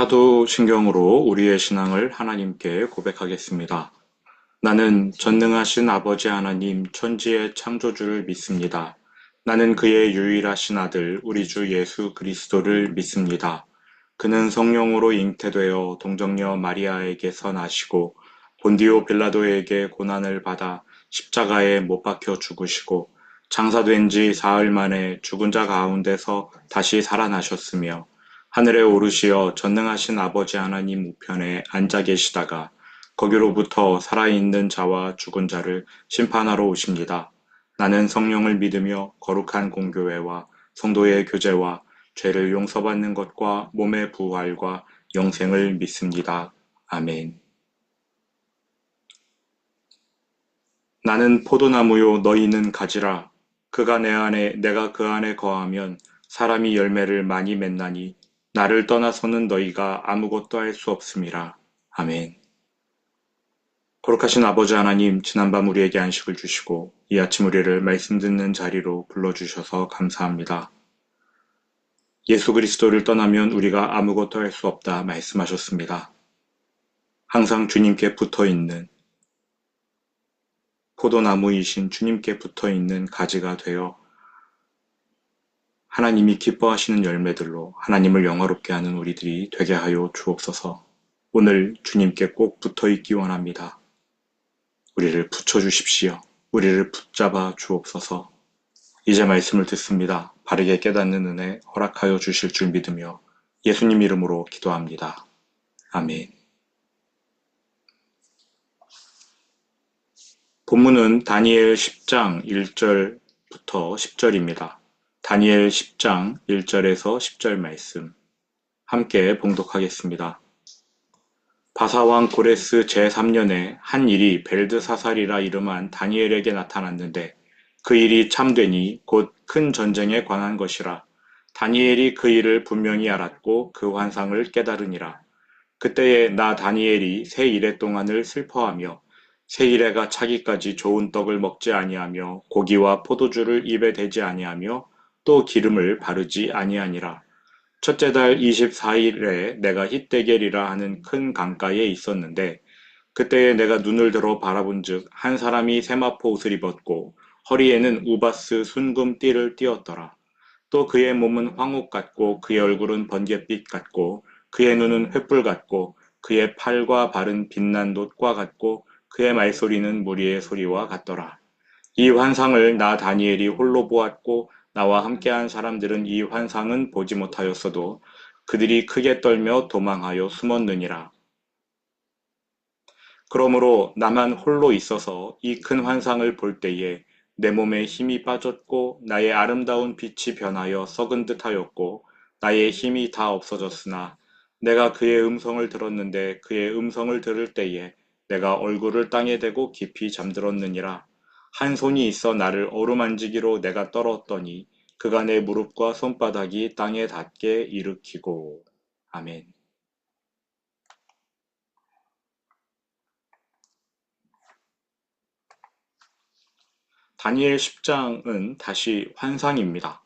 사도신경으로 우리의 신앙을 하나님께 고백하겠습니다. 나는 전능하신 아버지 하나님 천지의 창조주를 믿습니다. 나는 그의 유일하신 아들 우리 주 예수 그리스도를 믿습니다. 그는 성령으로 잉태되어 동정녀 마리아에게서 나시고 본디오 빌라도에게 고난을 받아 십자가에 못 박혀 죽으시고 장사된 지 사흘 만에 죽은 자 가운데서 다시 살아나셨으며 하늘에 오르시어 전능하신 아버지 하나님 우편에 앉아 계시다가 거기로부터 살아있는 자와 죽은 자를 심판하러 오십니다. 나는 성령을 믿으며 거룩한 공교회와 성도의 교제와 죄를 용서받는 것과 몸의 부활과 영생을 믿습니다. 아멘. 나는 포도나무요 너희는 가지라. 그가 내 안에 내가 그 안에 거하면 사람이 열매를 많이 맺나니 나를 떠나서는 너희가 아무것도 할 수 없음이라. 아멘. 거룩하신 아버지 하나님, 지난밤 우리에게 안식을 주시고 이 아침 우리를 말씀 듣는 자리로 불러주셔서 감사합니다. 예수 그리스도를 떠나면 우리가 아무것도 할 수 없다 말씀하셨습니다. 항상 주님께 붙어있는 포도나무이신 주님께 붙어있는 가지가 되어 하나님이 기뻐하시는 열매들로 하나님을 영화롭게 하는 우리들이 되게 하여 주옵소서. 오늘 주님께 꼭 붙어있기 원합니다. 우리를 붙여주십시오. 우리를 붙잡아 주옵소서. 이제 말씀을 듣습니다. 바르게 깨닫는 은혜 허락하여 주실 줄 믿으며 예수님 이름으로 기도합니다. 아멘. 본문은 다니엘 10장 1절부터 10절입니다. 다니엘 10장 1절에서 10절 말씀 함께 봉독하겠습니다. 바사왕 고레스 제3년에 한 일이 벨드사살이라 이름한 다니엘에게 나타났는데 그 일이 참되니 곧 큰 전쟁에 관한 것이라. 다니엘이 그 일을 분명히 알았고 그 환상을 깨달으니라. 그때에 나 다니엘이 새 이래 동안을 슬퍼하며 새 이래가 차기까지 좋은 떡을 먹지 아니하며 고기와 포도주를 입에 대지 아니하며 또 기름을 바르지 아니하니라. 첫째 달 24일에 내가 힛대겔이라 하는 큰 강가에 있었는데 그때에 내가 눈을 들어 바라본즉 한 사람이 세마포 옷을 입었고 허리에는 우바스 순금 띠를 띠었더라. 또 그의 몸은 황옥 같고 그의 얼굴은 번갯빛 같고 그의 눈은 횃불 같고 그의 팔과 발은 빛난 놋과 같고 그의 말소리는 무리의 소리와 같더라. 이 환상을 나 다니엘이 홀로 보았고 나와 함께한 사람들은 이 환상은 보지 못하였어도 그들이 크게 떨며 도망하여 숨었느니라. 그러므로 나만 홀로 있어서 이 큰 환상을 볼 때에 내 몸에 힘이 빠졌고 나의 아름다운 빛이 변하여 썩은 듯하였고 나의 힘이 다 없어졌으나 내가 그의 음성을 들었는데 그의 음성을 들을 때에 내가 얼굴을 땅에 대고 깊이 잠들었느니라. 한 손이 있어 나를 어루만지기로 내가 떨었더니 그가 내 무릎과 손바닥이 땅에 닿게 일으키고. 아멘. 다니엘 10장은 다시 환상입니다.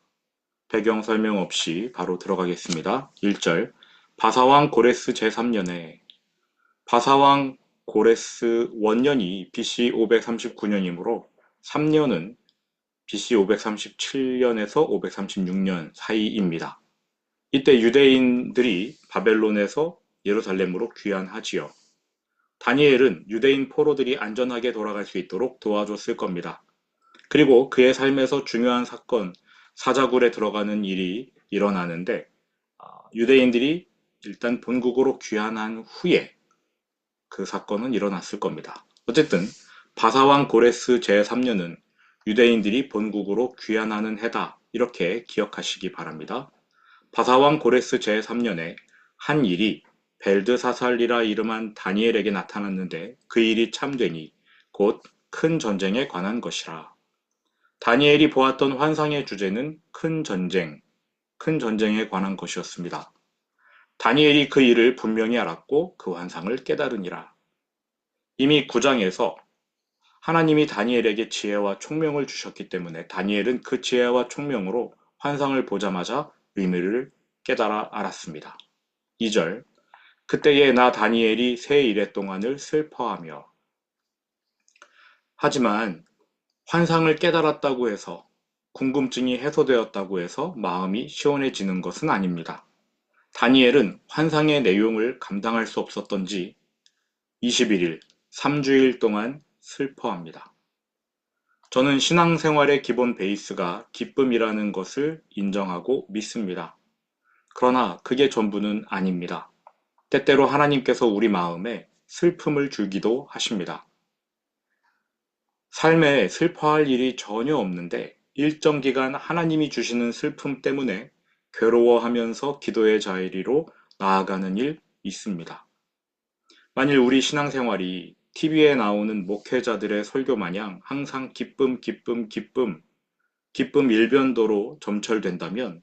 배경 설명 없이 바로 들어가겠습니다. 1절 바사왕 고레스 제3년에 바사왕 고레스 원년이 BC 539년이므로 3년은 BC 537년에서 536년 사이입니다. 이때 유대인들이 바벨론에서 예루살렘으로 귀환하지요. 다니엘은 유대인 포로들이 안전하게 돌아갈 수 있도록 도와줬을 겁니다. 그리고 그의 삶에서 중요한 사건, 사자굴에 들어가는 일이 일어나는데 유대인들이 일단 본국으로 귀환한 후에 그 사건은 일어났을 겁니다. 어쨌든 바사왕 고레스 제3년은 유대인들이 본국으로 귀환하는 해다. 이렇게 기억하시기 바랍니다. 바사왕 고레스 제3년에 한 일이 벨드사살이라 이름한 다니엘에게 나타났는데 그 일이 참되니 곧 큰 전쟁에 관한 것이라. 다니엘이 보았던 환상의 주제는 큰 전쟁, 큰 전쟁에 관한 것이었습니다. 다니엘이 그 일을 분명히 알았고 그 환상을 깨달으니라. 이미 9장에서 하나님이 다니엘에게 지혜와 총명을 주셨기 때문에 다니엘은 그 지혜와 총명으로 환상을 보자마자 의미를 깨달아 알았습니다. 2절 그때에 나 다니엘이 세 이래 동안을 슬퍼하며. 하지만 환상을 깨달았다고 해서, 궁금증이 해소되었다고 해서 마음이 시원해지는 것은 아닙니다. 다니엘은 환상의 내용을 감당할 수 없었던지 21일, 3주일 동안 슬퍼합니다. 저는 신앙생활의 기본 베이스가 기쁨이라는 것을 인정하고 믿습니다. 그러나 그게 전부는 아닙니다. 때때로 하나님께서 우리 마음에 슬픔을 주기도 하십니다. 삶에 슬퍼할 일이 전혀 없는데 일정 기간 하나님이 주시는 슬픔 때문에 괴로워하면서 기도의 자리로 나아가는 일 있습니다. 만일 우리 신앙생활이 TV에 나오는 목회자들의 설교 마냥 항상 기쁨, 기쁨, 기쁨, 기쁨 일변도로 점철된다면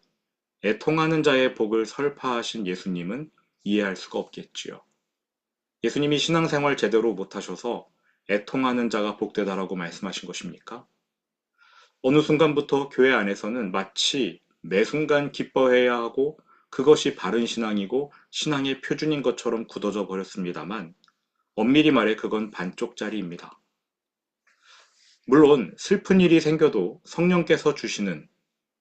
애통하는 자의 복을 설파하신 예수님은 이해할 수가 없겠지요. 예수님이 신앙생활 제대로 못하셔서 애통하는 자가 복되다라고 말씀하신 것입니까? 어느 순간부터 교회 안에서는 마치 매 순간 기뻐해야 하고 그것이 바른 신앙이고 신앙의 표준인 것처럼 굳어져 버렸습니다만 엄밀히 말해 그건 반쪽짜리입니다. 물론 슬픈 일이 생겨도 성령께서 주시는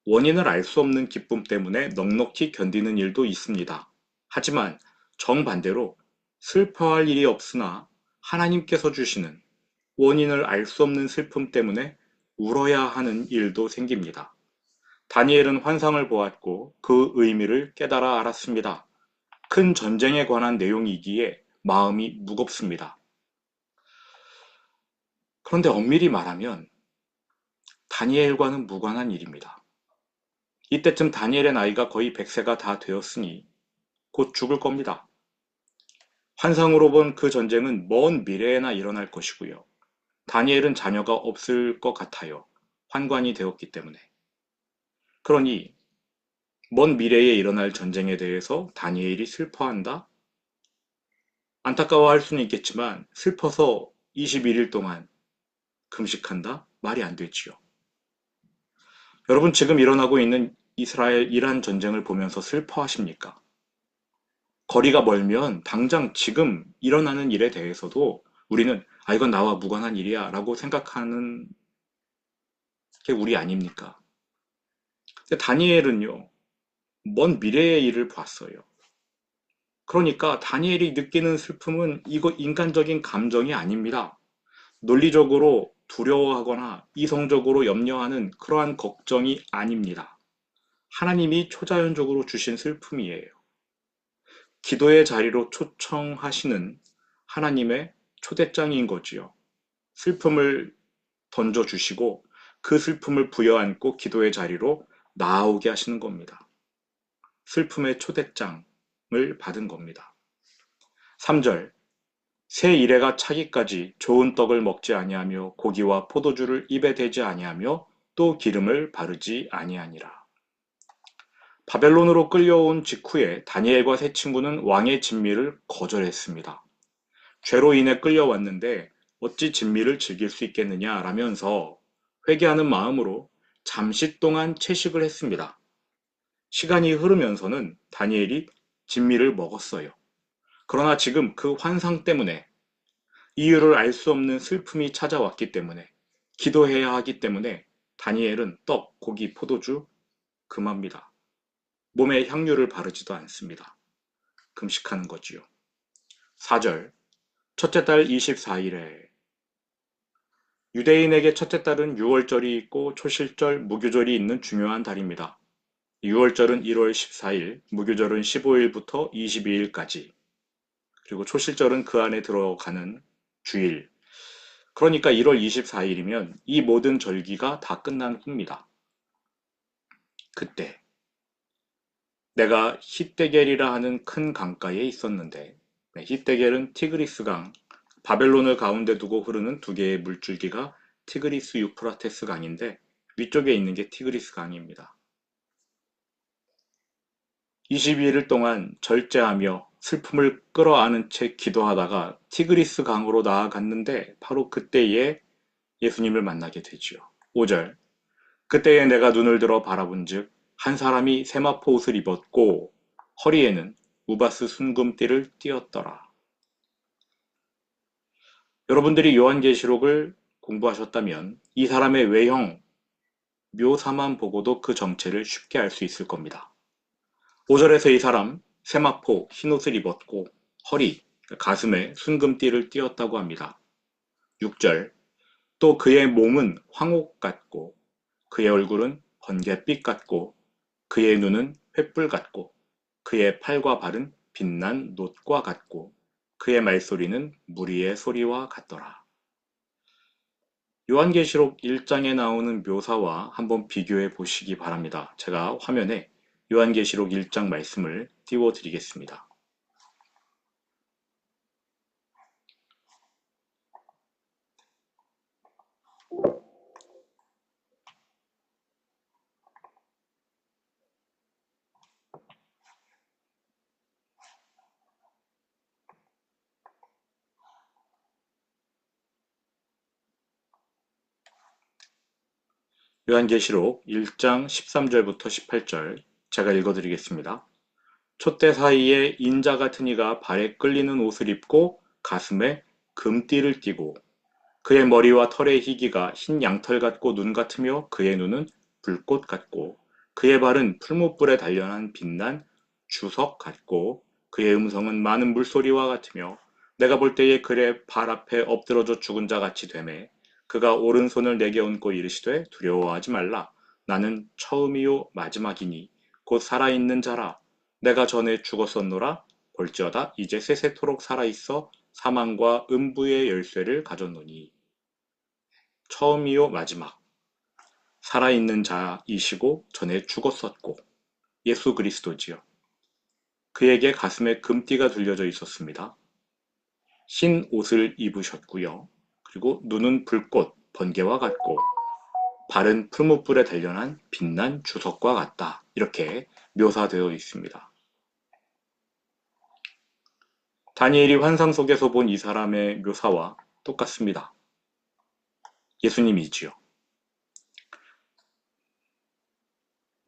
원인을 알 수 없는 기쁨 때문에 넉넉히 견디는 일도 있습니다. 하지만 정반대로 슬퍼할 일이 없으나 하나님께서 주시는 원인을 알 수 없는 슬픔 때문에 울어야 하는 일도 생깁니다. 다니엘은 환상을 보았고 그 의미를 깨달아 알았습니다. 큰 전쟁에 관한 내용이기에 마음이 무겁습니다. 그런데 엄밀히 말하면 다니엘과는 무관한 일입니다. 이때쯤 다니엘의 나이가 거의 100세가 다 되었으니 곧 죽을 겁니다. 환상으로 본 그 전쟁은 먼 미래에나 일어날 것이고요. 다니엘은 자녀가 없을 것 같아요. 환관이 되었기 때문에. 그러니 먼 미래에 일어날 전쟁에 대해서 다니엘이 슬퍼한다? 안타까워할 수는 있겠지만 슬퍼서 21일 동안 금식한다? 말이 안 되지요. 여러분 지금 일어나고 있는 이스라엘 이란 전쟁을 보면서 슬퍼하십니까? 거리가 멀면 당장 지금 일어나는 일에 대해서도 우리는 이건 나와 무관한 일이야 라고 생각하는 게 우리 아닙니까? 근데 다니엘은요, 먼 미래의 일을 봤어요. 그러니까 다니엘이 느끼는 슬픔은 이거 인간적인 감정이 아닙니다. 논리적으로 두려워하거나 이성적으로 염려하는 그러한 걱정이 아닙니다. 하나님이 초자연적으로 주신 슬픔이에요. 기도의 자리로 초청하시는 하나님의 초대장인 거지요. 슬픔을 던져주시고 그 슬픔을 부여안고 기도의 자리로 나아오게 하시는 겁니다. 슬픔의 초대장을 받은 겁니다. 3절 새 이래가 차기까지 좋은 떡을 먹지 아니하며 고기와 포도주를 입에 대지 아니하며 또 기름을 바르지 아니하니라. 바벨론으로 끌려온 직후에 다니엘과 세 친구는 왕의 진미를 거절했습니다. 죄로 인해 끌려왔는데 어찌 진미를 즐길 수 있겠느냐라면서 회개하는 마음으로 잠시 동안 채식을 했습니다. 시간이 흐르면서는 다니엘이 진미를 먹었어요. 그러나 지금 그 환상 때문에 이유를 알 수 없는 슬픔이 찾아왔기 때문에 기도해야 하기 때문에 다니엘은 떡, 고기, 포도주 금합니다. 몸에 향유를 바르지도 않습니다. 금식하는 거지요. 4절 첫째 달 24일에 유대인에게 첫째 달은 유월절이 있고 초실절, 무교절이 있는 중요한 달입니다. 유월절은 1월 14일, 무교절은 15일부터 22일까지, 그리고 초실절은 그 안에 들어가는 주일. 그러니까 1월 24일이면 이 모든 절기가 다 끝난 후입니다. 그때 내가 hit데겔이라 하는 큰 강가에 있었는데, hit데겔은 티그리스 강, 바벨론을 가운데 두고 흐르는 두 개의 물줄기가 티그리스 유프라테스 강인데 위쪽에 있는 게 티그리스 강입니다. 22일 동안 절제하며 슬픔을 끌어안은 채 기도하다가 티그리스 강으로 나아갔는데 바로 그때에 예수님을 만나게 되지요. 5절 그때에 내가 눈을 들어 바라본즉 한 사람이 세마포 옷을 입었고 허리에는 우바스 순금띠를 띄었더라. 여러분들이 요한계시록을 공부하셨다면 이 사람의 외형, 묘사만 보고도 그 정체를 쉽게 알 수 있을 겁니다. 5절에서 이 사람 세마포 흰옷을 입었고 허리, 가슴에 순금띠를 띄었다고 합니다. 6절 또 그의 몸은 황옥 같고 그의 얼굴은 번갯빛 같고 그의 눈은 횃불 같고 그의 팔과 발은 빛난 놋과 같고 그의 말소리는 무리의 소리와 같더라. 요한계시록 1장에 나오는 묘사와 한번 비교해 보시기 바랍니다. 제가 화면에 요한계시록 1장 말씀을 띄워 드리겠습니다. 요한계시록 1장 13절부터 18절 제가 읽어드리겠습니다. 촛대 사이에 인자 같은 이가 발에 끌리는 옷을 입고 가슴에 금띠를 띠고 그의 머리와 털의 희기가 흰 양털 같고 눈 같으며 그의 눈은 불꽃 같고 그의 발은 풀무불에 단련한 빛난 주석 같고 그의 음성은 많은 물소리와 같으며 내가 볼 때에 그의 발 앞에 엎드러져 죽은 자 같이 되매 그가 오른손을 내게 얹고 이르시되 두려워하지 말라 나는 처음이요 마지막이니 곧 살아있는 자라 내가 전에 죽었었노라 볼지어다 이제 세세토록 살아있어 사망과 음부의 열쇠를 가졌노니 처음이요 마지막 살아있는 자이시고 전에 죽었었고 예수 그리스도지요. 그에게 가슴에 금띠가 둘려져 있었습니다. 흰 옷을 입으셨고요. 그리고 눈은 불꽃, 번개와 같고 발은 풀무불에 단련한 빛난 주석과 같다. 이렇게 묘사되어 있습니다. 다니엘이 환상 속에서 본 이 사람의 묘사와 똑같습니다. 예수님이지요.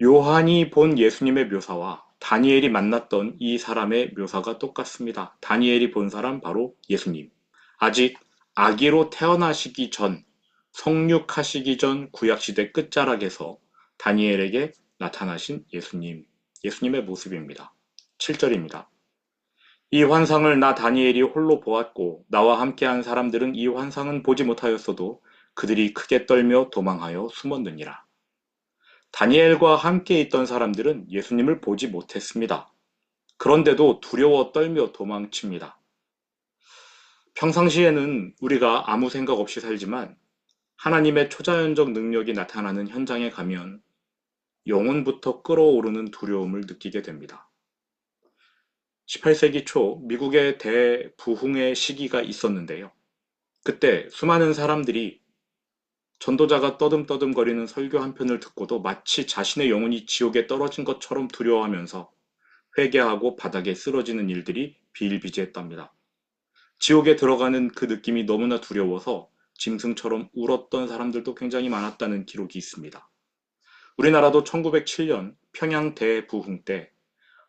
요한이 본 예수님의 묘사와 다니엘이 만났던 이 사람의 묘사가 똑같습니다. 다니엘이 본 사람 바로 예수님. 아직 아기로 태어나시기 전, 성육하시기 전 구약시대 끝자락에서 다니엘에게 나타나신 예수님, 예수님의 모습입니다. 7절입니다. 이 환상을 나 다니엘이 홀로 보았고 나와 함께한 사람들은 이 환상은 보지 못하였어도 그들이 크게 떨며 도망하여 숨었느니라. 다니엘과 함께 있던 사람들은 예수님을 보지 못했습니다. 그런데도 두려워 떨며 도망칩니다. 평상시에는 우리가 아무 생각 없이 살지만 하나님의 초자연적 능력이 나타나는 현장에 가면 영혼부터 끓어오르는 두려움을 느끼게 됩니다. 18세기 초 미국의 대부흥의 시기가 있었는데요. 그때 수많은 사람들이 전도자가 떠듬떠듬거리는 설교 한 편을 듣고도 마치 자신의 영혼이 지옥에 떨어진 것처럼 두려워하면서 회개하고 바닥에 쓰러지는 일들이 비일비재했답니다. 지옥에 들어가는 그 느낌이 너무나 두려워서 짐승처럼 울었던 사람들도 굉장히 많았다는 기록이 있습니다. 우리나라도 1907년 평양 대부흥 때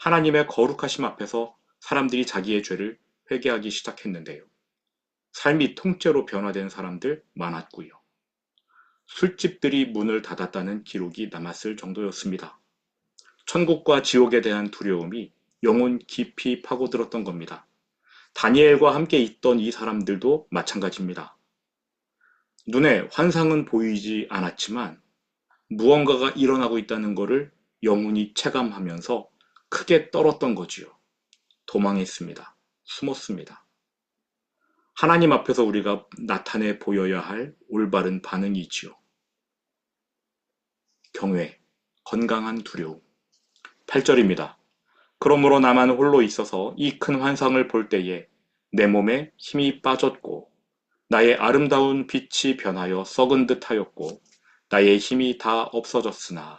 하나님의 거룩하심 앞에서 사람들이 자기의 죄를 회개하기 시작했는데요. 삶이 통째로 변화된 사람들 많았고요. 술집들이 문을 닫았다는 기록이 남았을 정도였습니다. 천국과 지옥에 대한 두려움이 영혼 깊이 파고들었던 겁니다. 다니엘과 함께 있던 이 사람들도 마찬가지입니다. 눈에 환상은 보이지 않았지만 무언가가 일어나고 있다는 것을 영혼이 체감하면서 크게 떨었던 거지요. 도망했습니다. 숨었습니다. 하나님 앞에서 우리가 나타내 보여야 할 올바른 반응이지요. 경외, 건강한 두려움. 8절입니다. 그러므로 나만 홀로 있어서 이 큰 환상을 볼 때에 내 몸에 힘이 빠졌고 나의 아름다운 빛이 변하여 썩은 듯 하였고 나의 힘이 다 없어졌으나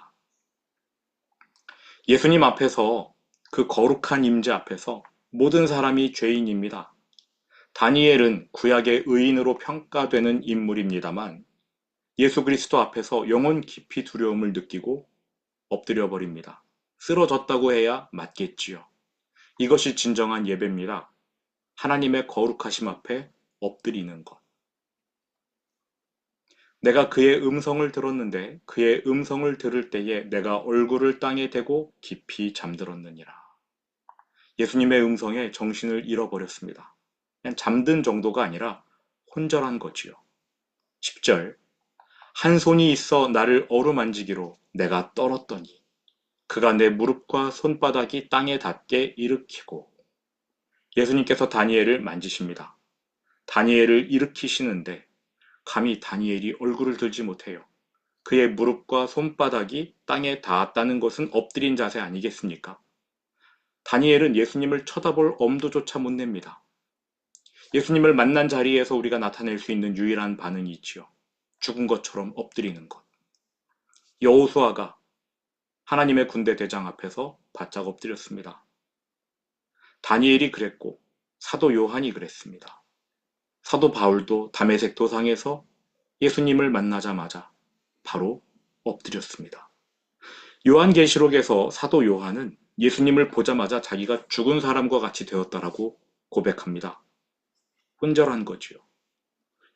예수님 앞에서 그 거룩한 임재 앞에서 모든 사람이 죄인입니다. 다니엘은 구약의 의인으로 평가되는 인물입니다만 예수 그리스도 앞에서 영혼 깊이 두려움을 느끼고 엎드려 버립니다. 쓰러졌다고 해야 맞겠지요. 이것이 진정한 예배입니다. 하나님의 거룩하심 앞에 엎드리는 것. 내가 그의 음성을 들었는데 그의 음성을 들을 때에 내가 얼굴을 땅에 대고 깊이 잠들었느니라. 예수님의 음성에 정신을 잃어버렸습니다. 그냥 잠든 정도가 아니라 혼절한 거지요. 10절. 한 손이 있어 나를 어루만지기로 내가 떨었더니 그가 내 무릎과 손바닥이 땅에 닿게 일으키고. 예수님께서 다니엘을 만지십니다. 다니엘을 일으키시는데 감히 다니엘이 얼굴을 들지 못해요. 그의 무릎과 손바닥이 땅에 닿았다는 것은 엎드린 자세 아니겠습니까? 다니엘은 예수님을 쳐다볼 엄두조차 못 냅니다. 예수님을 만난 자리에서 우리가 나타낼 수 있는 유일한 반응이 있지요. 죽은 것처럼 엎드리는 것. 여호수아가 하나님의 군대 대장 앞에서 바짝 엎드렸습니다. 다니엘이 그랬고 사도 요한이 그랬습니다. 사도 바울도 다메섹 도상에서 예수님을 만나자마자 바로 엎드렸습니다. 요한계시록에서 사도 요한은 예수님을 보자마자 자기가 죽은 사람과 같이 되었다라고 고백합니다. 혼절한 거지요.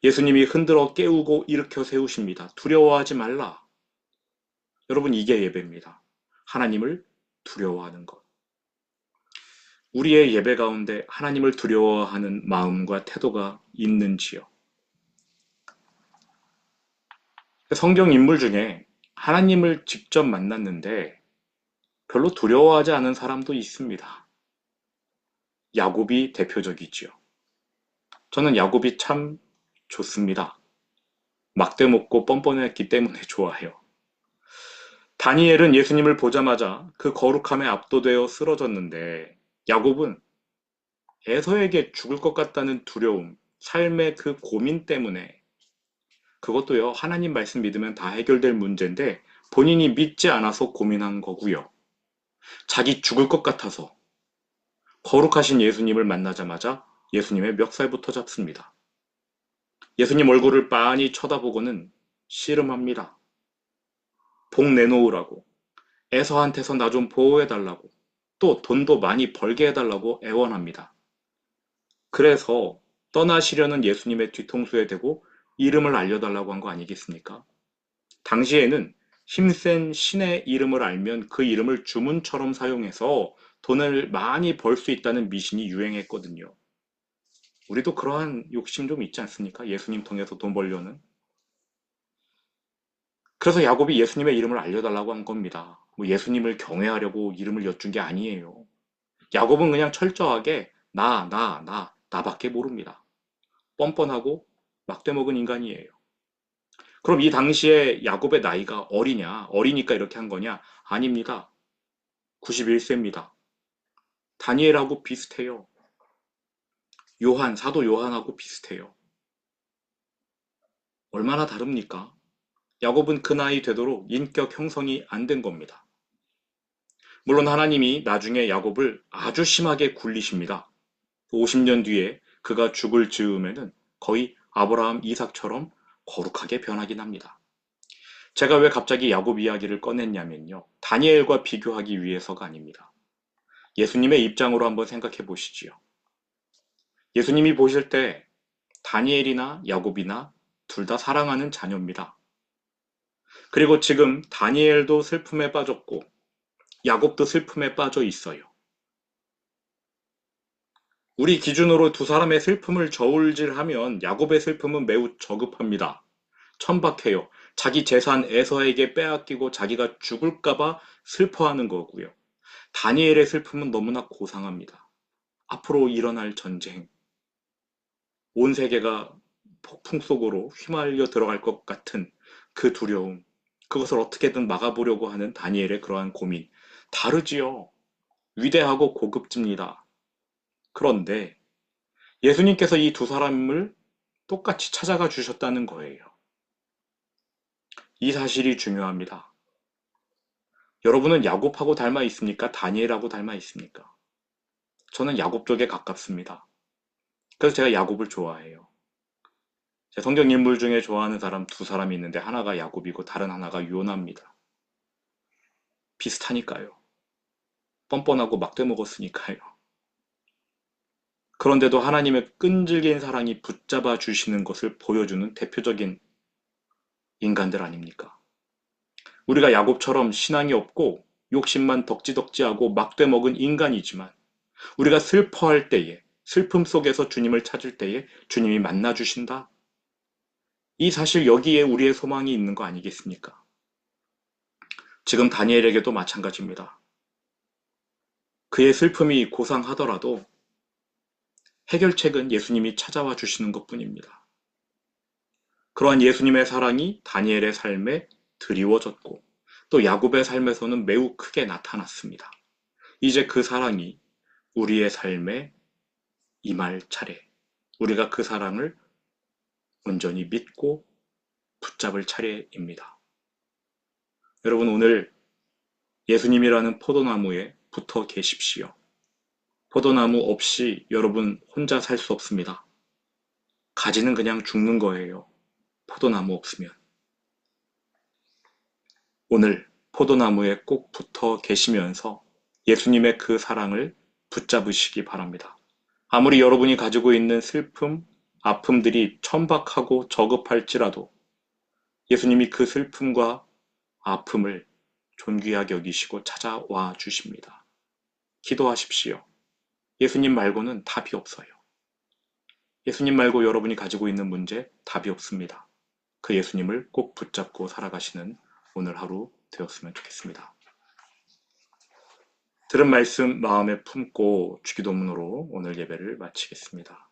예수님이 흔들어 깨우고 일으켜 세우십니다. 두려워하지 말라. 여러분, 이게 예배입니다. 하나님을 두려워하는 것. 우리의 예배 가운데 하나님을 두려워하는 마음과 태도가 있는지요? 성경 인물 중에 하나님을 직접 만났는데 별로 두려워하지 않은 사람도 있습니다. 야곱이 대표적이지요. 저는 야곱이 참 좋습니다. 막대 먹고 뻔뻔했기 때문에 좋아해요. 다니엘은 예수님을 보자마자 그 거룩함에 압도되어 쓰러졌는데 야곱은 에서에게 죽을 것 같다는 두려움, 삶의 그 고민 때문에, 그것도요, 하나님 말씀 믿으면 다 해결될 문제인데 본인이 믿지 않아서 고민한 거고요. 자기 죽을 것 같아서 거룩하신 예수님을 만나자마자 예수님의 멱살부터 잡습니다. 예수님 얼굴을 빤히 쳐다보고는 씨름합니다. 복 내놓으라고, 에서한테서 나 좀 보호해달라고, 또 돈도 많이 벌게 해달라고 애원합니다. 그래서 떠나시려는 예수님의 뒤통수에 대고 이름을 알려달라고 한 거 아니겠습니까? 당시에는 힘센 신의 이름을 알면 그 이름을 주문처럼 사용해서 돈을 많이 벌 수 있다는 미신이 유행했거든요. 우리도 그러한 욕심 좀 있지 않습니까? 예수님 통해서 돈 벌려는. 그래서 야곱이 예수님의 이름을 알려달라고 한 겁니다. 뭐 예수님을 경외하려고 이름을 여쭌 게 아니에요. 야곱은 그냥 철저하게 나밖에 모릅니다. 뻔뻔하고 막대 먹은 인간이에요. 그럼 이 당시에 야곱의 나이가 어리냐? 어리니까 이렇게 한 거냐? 아닙니다. 91세입니다. 다니엘하고 비슷해요. 사도 요한하고 비슷해요. 얼마나 다릅니까? 야곱은 그 나이 되도록 인격 형성이 안 된 겁니다. 물론 하나님이 나중에 야곱을 아주 심하게 굴리십니다. 50년 뒤에 그가 죽을 즈음에는 거의 아브라함, 이삭처럼 거룩하게 변하긴 합니다. 제가 왜 갑자기 야곱 이야기를 꺼냈냐면요. 다니엘과 비교하기 위해서가 아닙니다. 예수님의 입장으로 한번 생각해 보시지요. 예수님이 보실 때 다니엘이나 야곱이나 둘 다 사랑하는 자녀입니다. 그리고 지금 다니엘도 슬픔에 빠졌고 야곱도 슬픔에 빠져 있어요. 우리 기준으로 두 사람의 슬픔을 저울질하면 야곱의 슬픔은 매우 저급합니다. 천박해요. 자기 재산 에서에게 빼앗기고 자기가 죽을까봐 슬퍼하는 거고요. 다니엘의 슬픔은 너무나 고상합니다. 앞으로 일어날 전쟁, 온 세계가 폭풍 속으로 휘말려 들어갈 것 같은 그 두려움, 그것을 어떻게든 막아보려고 하는 다니엘의 그러한 고민, 다르지요. 위대하고 고급집니다. 그런데 예수님께서 이 두 사람을 똑같이 찾아가 주셨다는 거예요. 이 사실이 중요합니다. 여러분은 야곱하고 닮아 있습니까? 다니엘하고 닮아 있습니까? 저는 야곱 쪽에 가깝습니다. 그래서 제가 야곱을 좋아해요. 제 성경 인물 중에 좋아하는 사람 두 사람이 있는데 하나가 야곱이고 다른 하나가 요나입니다. 비슷하니까요. 뻔뻔하고 막대 먹었으니까요. 그런데도 하나님의 끈질긴 사랑이 붙잡아 주시는 것을 보여주는 대표적인 인간들 아닙니까? 우리가 야곱처럼 신앙이 없고 욕심만 덕지덕지하고 막돼 먹은 인간이지만 우리가 슬퍼할 때에, 슬픔 속에서 주님을 찾을 때에 주님이 만나 주신다. 이 사실 여기에 우리의 소망이 있는 거 아니겠습니까? 지금 다니엘에게도 마찬가지입니다. 그의 슬픔이 고상하더라도 해결책은 예수님이 찾아와 주시는 것뿐입니다. 그러한 예수님의 사랑이 다니엘의 삶에 드리워졌고 또 야곱의 삶에서는 매우 크게 나타났습니다. 이제 그 사랑이 우리의 삶에 임할 차례. 우리가 그 사랑을 온전히 믿고 붙잡을 차례입니다. 여러분 오늘 예수님이라는 포도나무에 붙어 계십시오. 포도나무 없이 여러분 혼자 살 수 없습니다. 가지는 그냥 죽는 거예요. 포도나무 없으면. 오늘 포도나무에 꼭 붙어 계시면서 예수님의 그 사랑을 붙잡으시기 바랍니다. 아무리 여러분이 가지고 있는 슬픔, 아픔들이 천박하고 저급할지라도 예수님이 그 슬픔과 아픔을 존귀하게 여기시고 찾아와 주십니다. 기도하십시오. 예수님 말고는 답이 없어요. 예수님 말고 여러분이 가지고 있는 문제 답이 없습니다. 그 예수님을 꼭 붙잡고 살아가시는 오늘 하루 되었으면 좋겠습니다. 들은 말씀 마음에 품고 주기도문으로 오늘 예배를 마치겠습니다.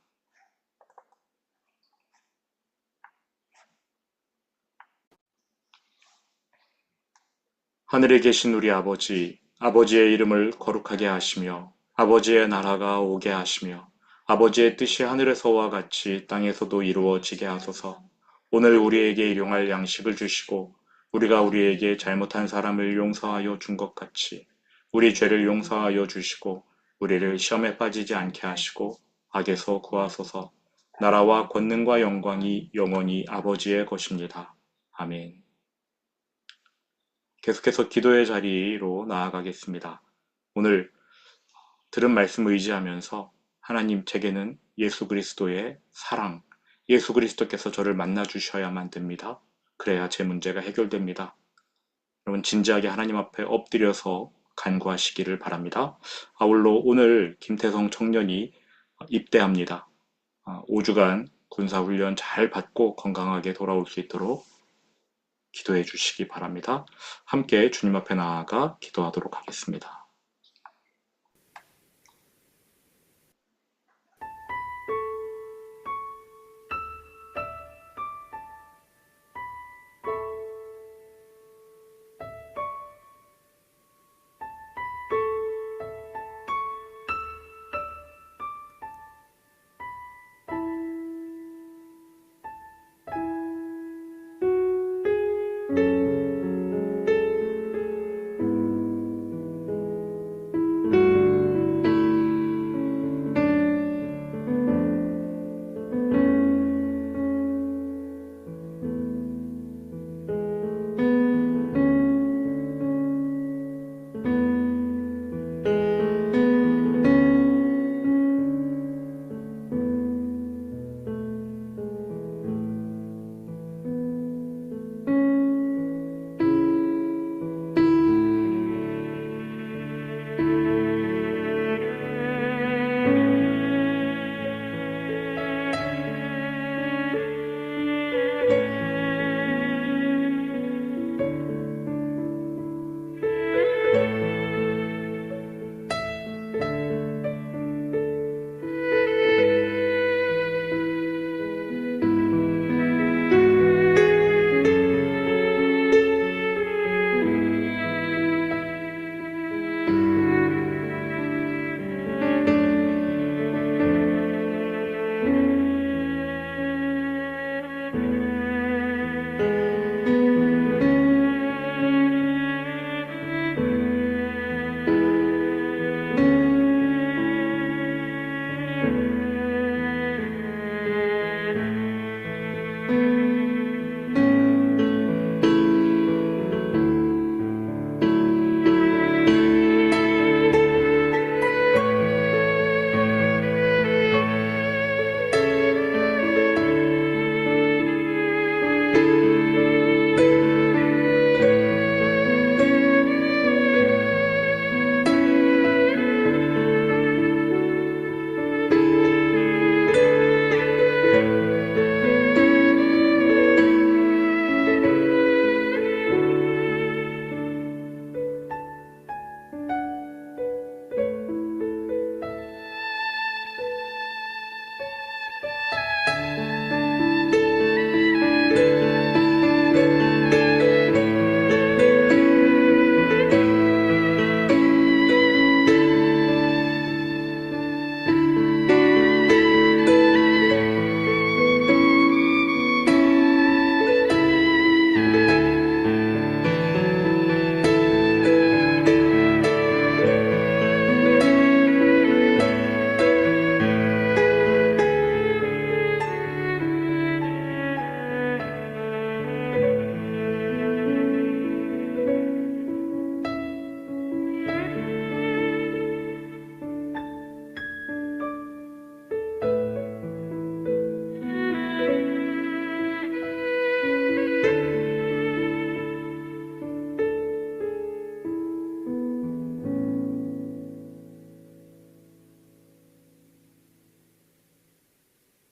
하늘에 계신 우리 아버지, 아버지의 이름을 거룩하게 하시며 아버지의 나라가 오게 하시며 아버지의 뜻이 하늘에서와 같이 땅에서도 이루어지게 하소서. 오늘 우리에게 일용할 양식을 주시고 우리가 우리에게 잘못한 사람을 용서하여 준 것 같이 우리 죄를 용서하여 주시고 우리를 시험에 빠지지 않게 하시고 악에서 구하소서. 나라와 권능과 영광이 영원히 아버지의 것입니다. 아멘. 계속해서 기도의 자리로 나아가겠습니다. 오늘 들은 말씀을 의지하면서 하나님 제게는 예수 그리스도의 사랑, 예수 그리스도께서 저를 만나 주셔야만 됩니다. 그래야 제 문제가 해결됩니다. 여러분 진지하게 하나님 앞에 엎드려서 간구하시기를 바랍니다. 아울러 오늘 김태성 청년이 입대합니다. 5주간 군사훈련 잘 받고 건강하게 돌아올 수 있도록 기도해 주시기 바랍니다. 함께 주님 앞에 나아가 기도하도록 하겠습니다.